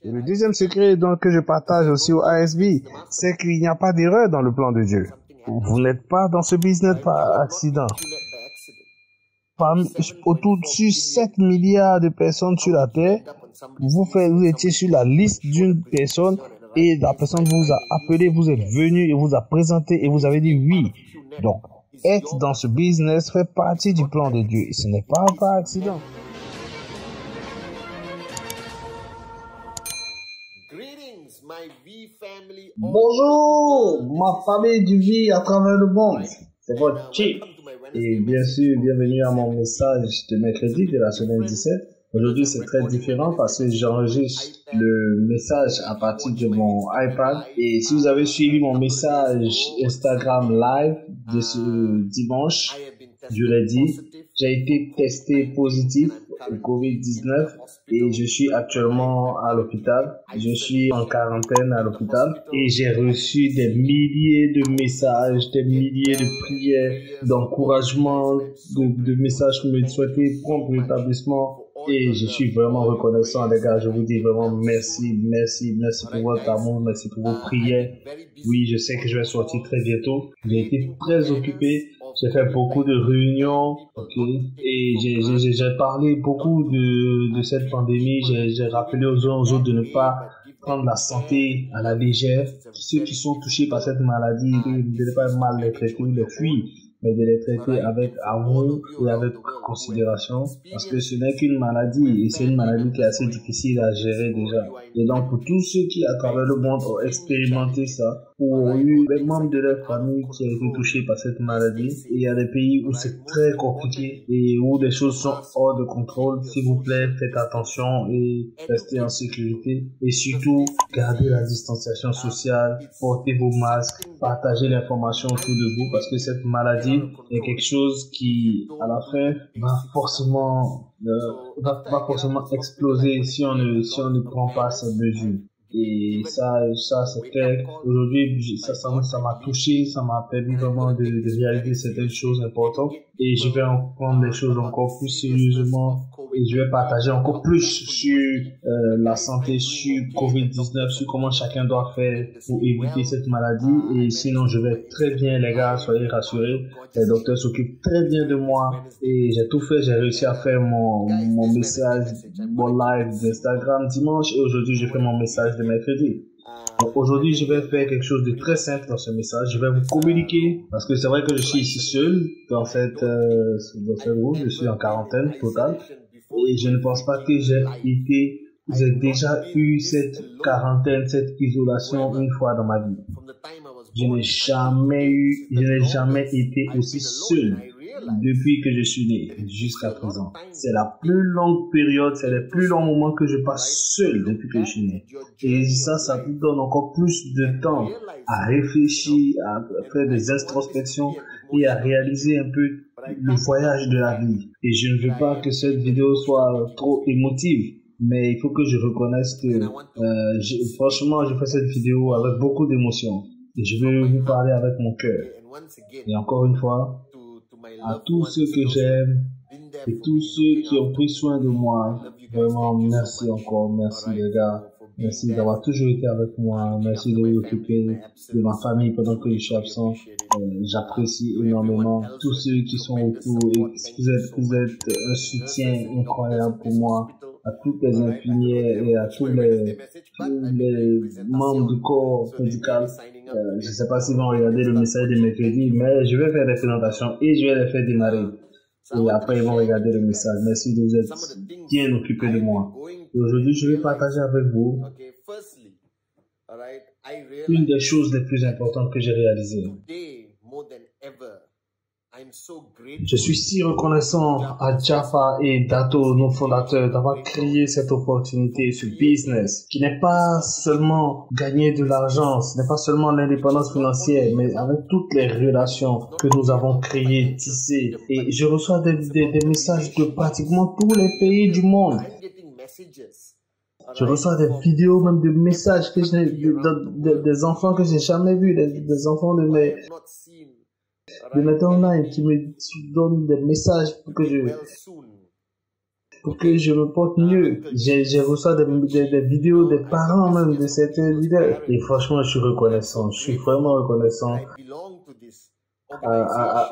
Et le deuxième secret donc, que je partage aussi au ASB, c'est qu'il n'y a pas d'erreur dans le plan de Dieu. Vous n'êtes pas dans ce business par accident. Au-dessus de 7 milliards de personnes sur la Terre, vous étiez sur la liste d'une personne et la personne vous a appelé, vous êtes venu et vous a présenté et vous avez dit oui. Donc, être dans ce business fait partie du plan de Dieu et ce n'est pas par accident. Bonjour, ma famille du vie à travers le monde. C'est votre Chief. Et bien sûr, bienvenue à mon message de mercredi de la semaine 17. Aujourd'hui, c'est très différent parce que j'enregistre le message à partir de mon iPad. Et si vous avez suivi mon message Instagram live de ce dimanche, je l'ai dit, j'ai été testé positif au COVID-19 et je suis actuellement à l'hôpital. Je suis en quarantaine à l'hôpital et j'ai reçu des milliers de messages, des milliers de prières, d'encouragements, de messages qui me souhaitaient prompt rétablissement. Et je suis vraiment reconnaissant, les gars. Je vous dis vraiment merci, merci, merci pour votre amour, merci pour vos prières. Oui, je sais que je vais sortir très bientôt. J'ai été très occupé. J'ai fait beaucoup de réunions, et j'ai parlé beaucoup de cette pandémie. J'ai rappelé aux autres de ne pas prendre la santé à la légère. Ceux qui sont touchés par cette maladie, de ne pas mal les traiter ou les fuir, mais de les traiter avec amour et avec considération, parce que ce n'est qu'une maladie et c'est une maladie qui est assez difficile à gérer déjà. Et donc pour tous ceux qui à travers le monde ont expérimenté ça, ou ont eu des membres de leur famille qui ont été touchés par cette maladie, et il y a des pays où c'est très compliqué et où les choses sont hors de contrôle, s'il vous plaît, faites attention et restez en sécurité et surtout gardez la distanciation sociale, portez vos masques, partagez l'information autour de vous parce que cette maladie est quelque chose qui, à la fin, va forcément exploser si on ne prend pas ces mesures. Et ça c'est clair. Aujourd'hui, ça m'a touché, ça m'a permis vraiment de réaliser certaines choses importantes. Et je vais en prendre les choses encore plus sérieusement. Et je vais partager encore plus sur la santé, sur COVID-19, sur comment chacun doit faire pour éviter cette maladie. Et sinon, je vais très bien, les gars, soyez rassurés. Les docteurs s'occupent très bien de moi. Et j'ai tout fait, j'ai réussi à faire mon message, mon live d'Instagram dimanche. Et aujourd'hui, je fais mon message de mercredi. Donc aujourd'hui, je vais faire quelque chose de très simple dans ce message. Je vais vous communiquer, parce que c'est vrai que je suis ici seul dans ce groupe. Je suis en quarantaine totale. Et je ne pense pas que vous avez déjà eu cette quarantaine, cette isolation une fois dans ma vie. Je n'ai jamais été aussi seul depuis que je suis né jusqu'à présent. C'est la plus longue période, c'est les plus longs moments que je passe seul depuis que je suis né. Et ça me donne encore plus de temps à réfléchir, à faire des introspections et à réaliser un peu le voyage de la vie. Et je ne veux pas que cette vidéo soit trop émotive, mais il faut que je reconnaisse que franchement, je fais cette vidéo avec beaucoup d'émotion. Et je veux vous parler avec mon cœur. Et encore une fois, à tous ceux que j'aime et tous ceux qui ont pris soin de moi, vraiment merci encore, merci les gars. Merci d'avoir toujours été avec moi. Merci de vous occuper de ma famille pendant que je suis absent. J'apprécie énormément tous ceux qui sont autour. Et vous êtes un soutien incroyable pour moi. À toutes les infirmières et à tous les membres du corps médical. Je ne sais pas s'ils vont regarder le message de mercredi, mais je vais faire des présentations et je vais les faire démarrer. Et après, ils vont regarder le message. Merci de vous être bien occupés de moi. Et aujourd'hui, je vais partager avec vous une des choses les plus importantes que j'ai réalisées. Je suis si reconnaissant à Jaffa et Dato, nos fondateurs, d'avoir créé cette opportunité, ce business, qui n'est pas seulement gagner de l'argent, ce n'est pas seulement l'indépendance financière, mais avec toutes les relations que nous avons créées, tissées. Et je reçois des messages de pratiquement tous les pays du monde. Je reçois des vidéos, même des messages que des enfants que j'ai jamais vus, des enfants de mes online qui me donnent des messages pour que pour que je me porte mieux. J'ai reçu des vidéos des parents même de certains leaders. Et franchement, je suis reconnaissant. Je suis vraiment reconnaissant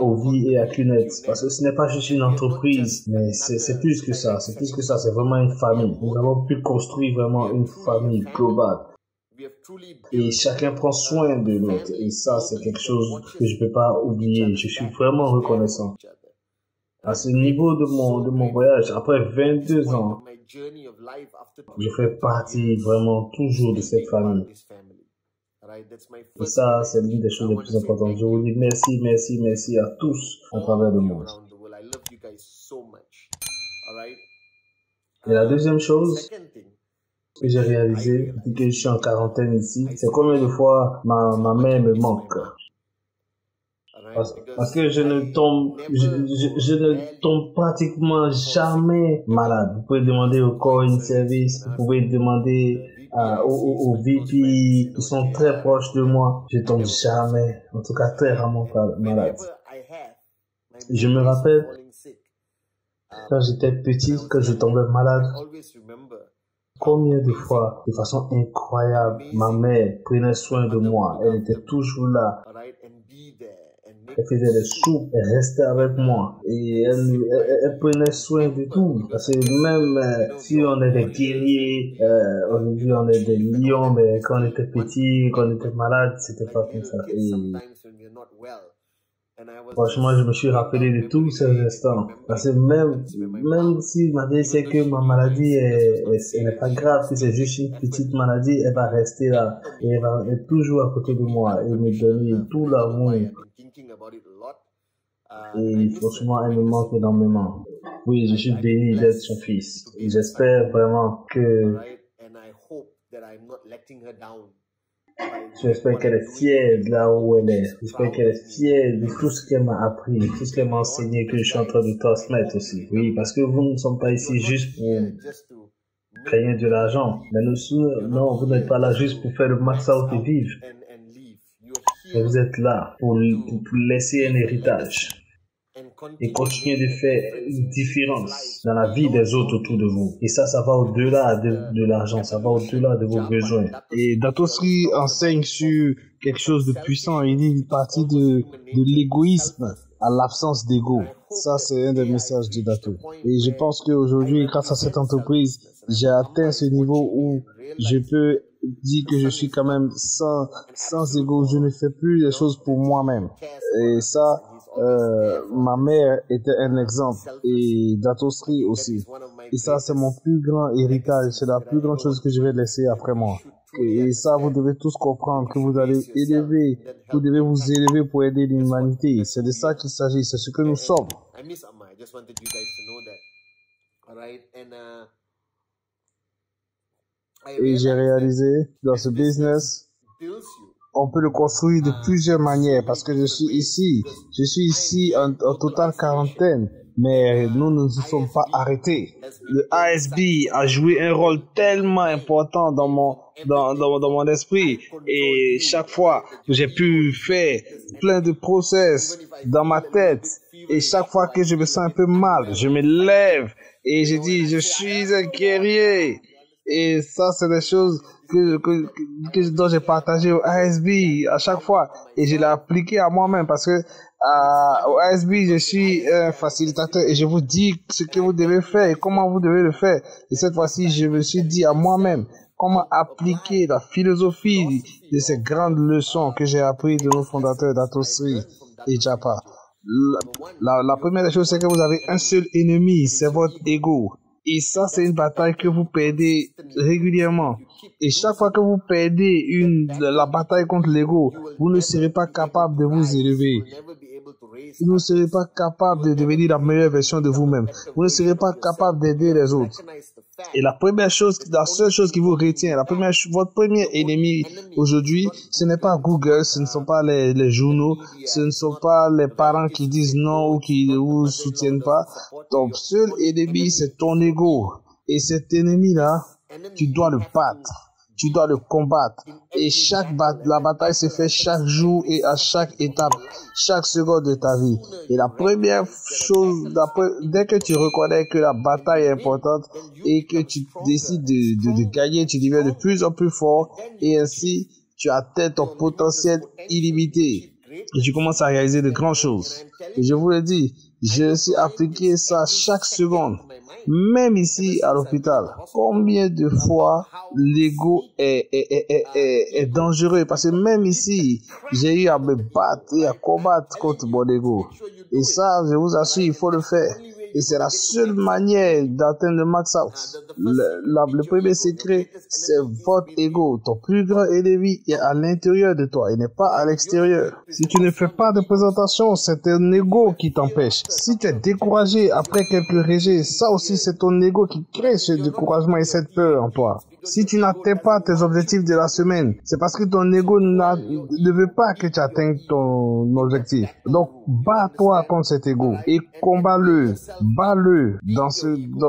au vie et à Qnet. Parce que ce n'est pas juste une entreprise, mais c'est plus que ça. C'est plus que ça. C'est vraiment une famille. Nous avons pu construire vraiment une famille globale. Et chacun prend soin de l'autre. Et ça, c'est quelque chose que je peux pas oublier. Je suis vraiment reconnaissant. À ce niveau de mon voyage, après 22 ans, je fais partie vraiment toujours de cette famille. Et ça, c'est l'une des choses les plus importantes. Je vous dis merci, merci, merci à tous à travers le monde. Et la deuxième chose que j'ai réalisée depuis que je suis en quarantaine ici, c'est combien de fois ma mère me manque. Parce que je ne tombe pratiquement jamais malade. Vous pouvez demander au Core Service, vous pouvez demander aux VP qui sont très proches de moi. Je tombe jamais, en tout cas très rarement malade. Je me rappelle quand j'étais petit, quand je tombais malade, combien de fois, de façon incroyable, ma mère prenait soin de moi. Elle était toujours là. Elle faisait des soupes, elle restait avec moi et elle prenait soin de tout. Parce que même si on est des guerriers, aujourd'hui on est des lions, mais quand on était petit, quand on était malade, c'était pas comme ça. Et franchement, je me suis rappelé de tous ces instants. Parce que même si ma vie sait que ma maladie elle n'est pas grave, que c'est juste une petite maladie, elle va rester là. Et elle va être toujours à côté de moi et me donner tout l'amour. Et franchement, elle me manque énormément. Oui, je suis béni d'être son fils. Et j'espère vraiment que j'espère qu'elle est fière de là où elle est. J'espère qu'elle est fière de tout ce qu'elle m'a appris, de tout ce qu'elle m'a enseigné, que je suis en train de transmettre aussi. Oui, parce que vous ne sommes pas ici juste pour gagner de l'argent. Mais non, vous n'êtes pas là juste pour faire le max out et vivre. Mais vous êtes là pour laisser un héritage et continuer de faire une différence dans la vie des autres autour de vous. Et ça va au-delà de l'argent, ça va au-delà de vos besoins. Et Dato Sri enseigne sur quelque chose de puissant. Il dit une partie de l'égoïsme à l'absence d'ego. Ça, c'est un des messages de Dato. Et je pense qu'aujourd'hui, grâce à cette entreprise, j'ai atteint ce niveau où je peux dire que je suis quand même sans ego. Je ne fais plus les choses pour moi-même. Et ça, ma mère était un exemple et Dato Sri aussi. Et ça, c'est mon plus grand héritage. C'est la plus grande chose que je vais laisser après moi. Et ça, vous devez tous comprendre que vous devez vous élever pour aider l'humanité. C'est de ça qu'il s'agit. C'est ce que nous sommes. Et j'ai réalisé dans ce business, on peut le construire de plusieurs manières parce que je suis ici en totale quarantaine, mais nous ne nous sommes pas arrêtés. Le ASB a joué un rôle tellement important dans mon esprit et chaque fois que j'ai pu faire plein de process dans ma tête et chaque fois que je me sens un peu mal, je me lève et je dis je suis un guerrier. Et ça, c'est des choses dont j'ai partagé au ASB à chaque fois. Et je l'ai appliqué à moi-même parce que au ASB, je suis un facilitateur et je vous dis ce que vous devez faire et comment vous devez le faire. Et cette fois-ci, je me suis dit à moi-même comment appliquer la philosophie de ces grandes leçons que j'ai apprises de nos fondateurs Dato Sri et Japa. La première des choses, c'est que vous avez un seul ennemi, c'est votre ego. Et ça, c'est une bataille que vous perdez régulièrement. Et chaque fois que vous perdez la bataille contre l'ego, vous ne serez pas capable de vous élever. Vous ne serez pas capable de devenir la meilleure version de vous-même. Vous ne serez pas capable d'aider les autres. Et la seule chose qui vous retient, votre premier ennemi aujourd'hui, ce n'est pas Google, ce ne sont pas les journaux, ce ne sont pas les parents qui disent non ou qui ne vous soutiennent pas. Ton seul ennemi, c'est ton ego. Et cet ennemi-là, tu dois le battre. Tu dois le combattre. Et la bataille se fait chaque jour et à chaque étape, chaque seconde de ta vie. Et la première chose, dès que tu reconnais que la bataille est importante et que tu décides de gagner, tu deviens de plus en plus fort et ainsi tu atteins ton potentiel illimité. Et tu commences à réaliser de grandes choses. Et je vous le dis, je suis appliqué ça chaque seconde. Même ici à l'hôpital, combien de fois l'ego est dangereux parce que même ici, j'ai eu à me battre et à combattre contre mon ego. Et ça, je vous assure, il faut le faire. Et c'est la seule manière d'atteindre le max out. Le premier secret, c'est votre ego. Ton plus grand ennemi est à l'intérieur de toi. Il n'est pas à l'extérieur. Si tu ne fais pas de présentation, c'est ton ego qui t'empêche. Si tu es découragé après quelques rejets, ça aussi c'est ton ego qui crée ce découragement et cette peur en toi. Si tu n'atteins pas tes objectifs de la semaine, c'est parce que ton ego ne veut pas que tu atteignes ton objectif. Donc, bats-toi contre cet ego et combats-le, bats-le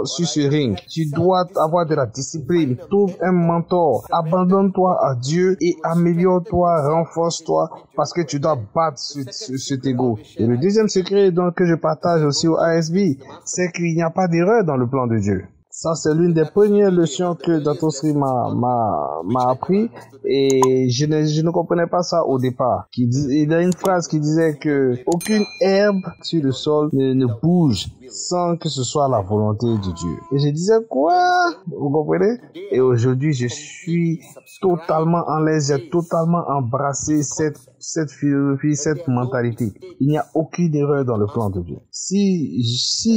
sur ce ring. Tu dois avoir de la discipline, trouve un mentor, abandonne-toi à Dieu et améliore-toi, renforce-toi parce que tu dois battre cet ego. Et le deuxième secret donc, que je partage aussi au ASB, c'est qu'il n'y a pas d'erreur dans le plan de Dieu. Ça, c'est l'une des premières leçons que Datosri m'a appris et je ne comprenais pas ça au départ. Il y a une phrase qui disait que aucune herbe sur le sol ne bouge sans que ce soit la volonté de Dieu. Et je disais quoi? Vous comprenez? Et aujourd'hui, je suis totalement en l'aise, j'ai totalement embrassé cette philosophie, cette mentalité. Il n'y a aucune erreur dans le plan de Dieu. Si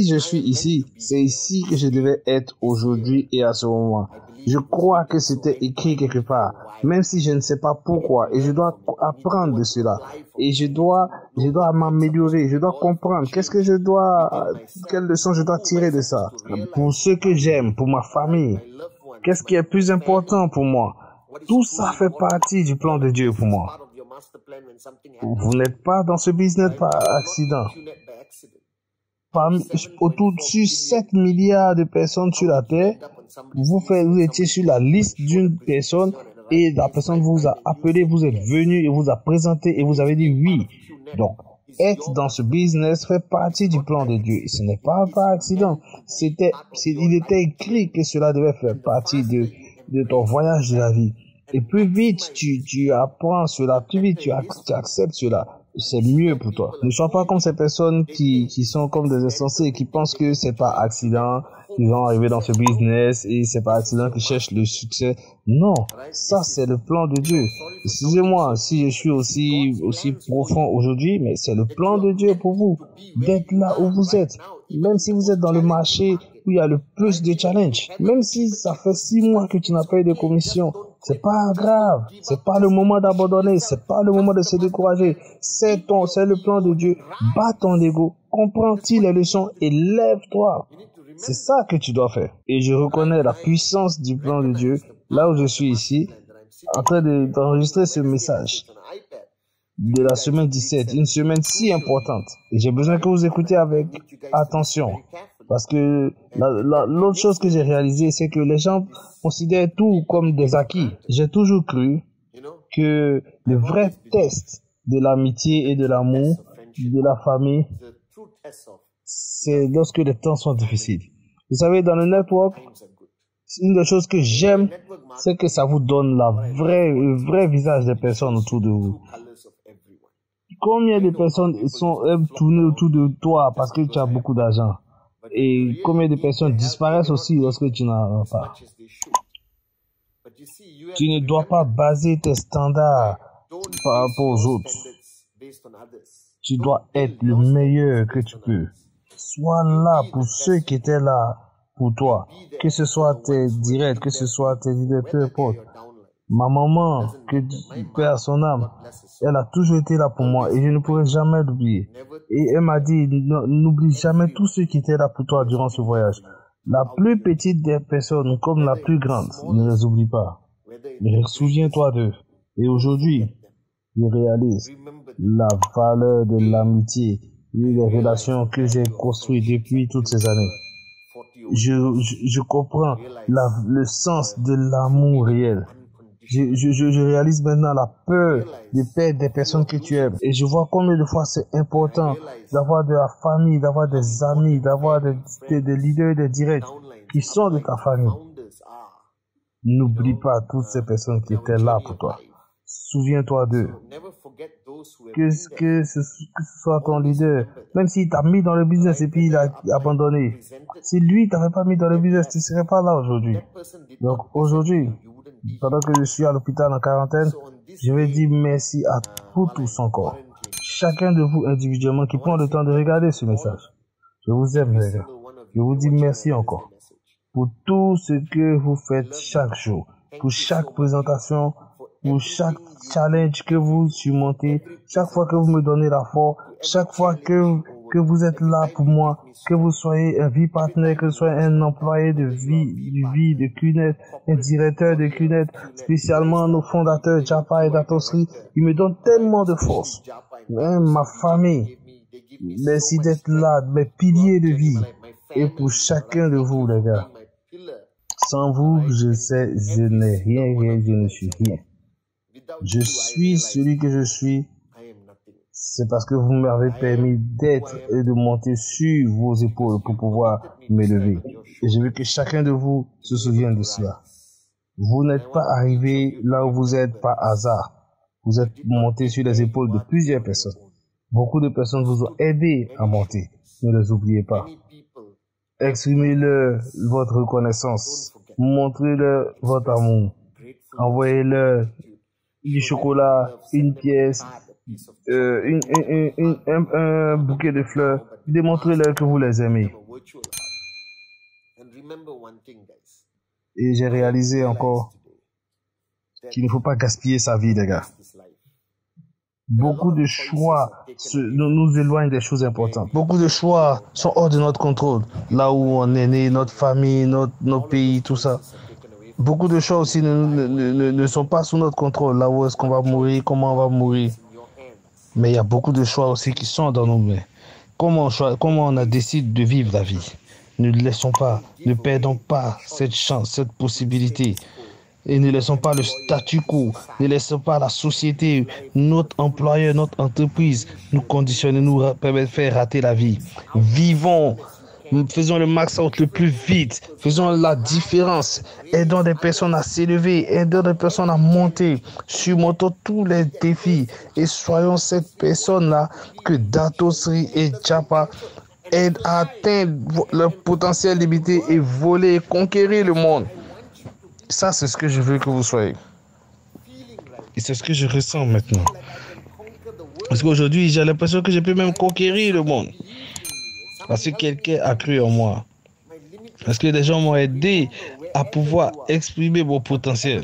je suis ici, c'est ici que je devais être aujourd'hui et à ce moment. Je crois que c'était écrit quelque part, même si je ne sais pas pourquoi, et je dois apprendre de cela. Et je dois m'améliorer, je dois comprendre quelle leçon je dois tirer de ça. Pour ceux que j'aime, pour ma famille, qu'est-ce qui est plus important pour moi? Tout ça fait partie du plan de Dieu pour moi. Vous n'êtes pas dans ce business par accident. Autour de 7 milliards de personnes sur la Terre, vous étiez sur la liste d'une personne et la personne vous a appelé, vous êtes venu et vous a présenté et vous avez dit oui. Donc, être dans ce business fait partie du plan de Dieu. Ce n'est pas par accident. Il était écrit que cela devait faire partie de ton voyage de la vie. Et plus vite tu apprends cela, plus vite tu acceptes cela, c'est mieux pour toi. Ne sois pas comme ces personnes qui sont comme des insensés et qui pensent que c'est pas accident, qu'ils vont arriver dans ce business et c'est pas accident qu'ils cherchent le succès. Non, ça c'est le plan de Dieu. Excusez-moi si je suis aussi profond aujourd'hui, mais c'est le plan de Dieu pour vous d'être là où vous êtes. Même si vous êtes dans le marché où il y a le plus de challenges, même si ça fait 6 mois que tu n'as pas eu de commission, c'est pas grave, c'est pas le moment d'abandonner, c'est pas le moment de se décourager, c'est le plan de Dieu. Bats ton ego, comprends-tu les leçons et lève-toi. C'est ça que tu dois faire. Et je reconnais la puissance du plan de Dieu là où je suis ici, en train d'enregistrer ce message de la semaine 17, une semaine si importante. Et j'ai besoin que vous écoutiez avec attention. Parce que l'autre chose que j'ai réalisé, c'est que les gens considèrent tout comme des acquis. J'ai toujours cru que le vrai test de l'amitié et de l'amour, de la famille, c'est lorsque les temps sont difficiles. Vous savez, dans le network, une des choses que j'aime, c'est que ça vous donne le vrai visage des personnes autour de vous. Combien de personnes aiment tourner autour de toi parce que tu as beaucoup d'argent? Et combien de personnes disparaissent aussi lorsque tu n'en as pas? Tu ne dois pas baser tes standards par rapport aux autres. Tu dois être le meilleur que tu peux. Sois là pour ceux qui étaient là pour toi. Que ce soit tes directs, que ce soit tes vidéos, peu importe. Ma maman, que paix à son âme, elle a toujours été là pour moi et je ne pourrai jamais l'oublier. Et elle m'a dit, n'oublie jamais tous ceux qui étaient là pour toi durant ce voyage. La plus petite des personnes comme la plus grande, ne les oublie pas. Mais souviens-toi d'eux. Et aujourd'hui, je réalise la valeur de l'amitié et les relations que j'ai construites depuis toutes ces années. Je comprends le sens de l'amour réel. Je réalise maintenant la peur de perdre des personnes que tu aimes. Et je vois combien de fois c'est important d'avoir de la famille, d'avoir des amis, d'avoir des leaders, des directs qui sont de ta famille. N'oublie pas toutes ces personnes qui étaient là pour toi. Souviens-toi d'eux. Que ce soit ton leader, même s'il t'a mis dans le business et puis il a abandonné. Si lui t'avait pas mis dans le business, tu ne serais pas là aujourd'hui. Donc aujourd'hui, pendant que je suis à l'hôpital en quarantaine, je vais dire merci à vous tous encore. Chacun de vous individuellement qui prend le temps de regarder ce message. Je vous aime les gars. Je vous dis merci encore pour tout ce que vous faites chaque jour, pour chaque présentation, pour chaque challenge que vous surmontez, chaque fois que vous me donnez la force, chaque fois que vous êtes là pour moi, que vous soyez un vie partenaire, que vous soyez un employé de QNET, un directeur de QNET, spécialement nos fondateurs Japa et Datosri, ils me donnent tellement de force. Même ma famille, merci d'être là, mes piliers de vie. Et pour chacun de vous, les gars, sans vous, je sais, je n'ai rien, je ne suis rien. Je suis celui que je suis. C'est parce que vous m'avez permis d'être et de monter sur vos épaules pour pouvoir m'élever. Et je veux que chacun de vous se souvienne de cela. Vous n'êtes pas arrivé là où vous êtes par hasard. Vous êtes monté sur les épaules de plusieurs personnes. Beaucoup de personnes vous ont aidé à monter. Ne les oubliez pas. Exprimez-leur votre reconnaissance. Montrez-leur votre amour. Envoyez-leur du chocolat, une pièce, un bouquet de fleurs. Démontrez-leur que vous les aimez. Et j'ai réalisé encore qu'il ne faut pas gaspiller sa vie, les gars. Beaucoup de choix nous éloignent des choses importantes. Beaucoup de choix sont hors de notre contrôle. Là où on est né, notre famille, notre pays, tout ça. Beaucoup de choix aussi ne sont pas sous notre contrôle. Là où est-ce qu'on va mourir, comment on va mourir. Mais il y a beaucoup de choix aussi qui sont dans nos mains. Comment on a décidé de vivre la vie. Ne laissons pas, ne perdons pas cette chance, cette possibilité. Et ne laissons pas le statu quo, ne laissons pas la société, notre employeur, notre entreprise nous conditionner, nous permettre de faire rater la vie. Vivons, faisons le max out le plus vite, faisons la différence, aidons des personnes à s'élever, aidons des personnes à monter, surmontons tous les défis et soyons cette personne-là que Datosri et Japa aident à atteindre leur potentiel limité et voler et conquérir le monde. Ça, c'est ce que je veux que vous soyez. Et c'est ce que je ressens maintenant. Parce qu'aujourd'hui, j'ai l'impression que je peux même conquérir le monde. Parce que quelqu'un a cru en moi. Parce que des gens m'ont aidé à pouvoir exprimer mon potentiel.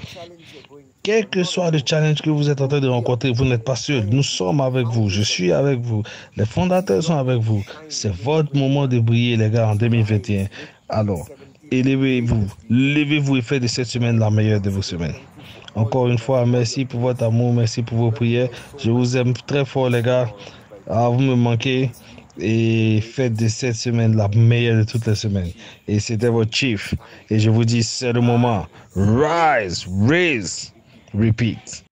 Quel que soit le challenge que vous êtes en train de rencontrer, vous n'êtes pas seul. Nous sommes avec vous. Je suis avec vous. Les fondateurs sont avec vous. C'est votre moment de briller, les gars, en 2021. Alors, élevez-vous, levez-vous et faites de cette semaine la meilleure de vos semaines. Encore une fois, merci pour votre amour, merci pour vos prières. Je vous aime très fort, les gars. Vous me manquez et faites de cette semaine la meilleure de toutes les semaines. Et c'était votre Chief. Et je vous dis, c'est le moment. Rise, raise, repeat.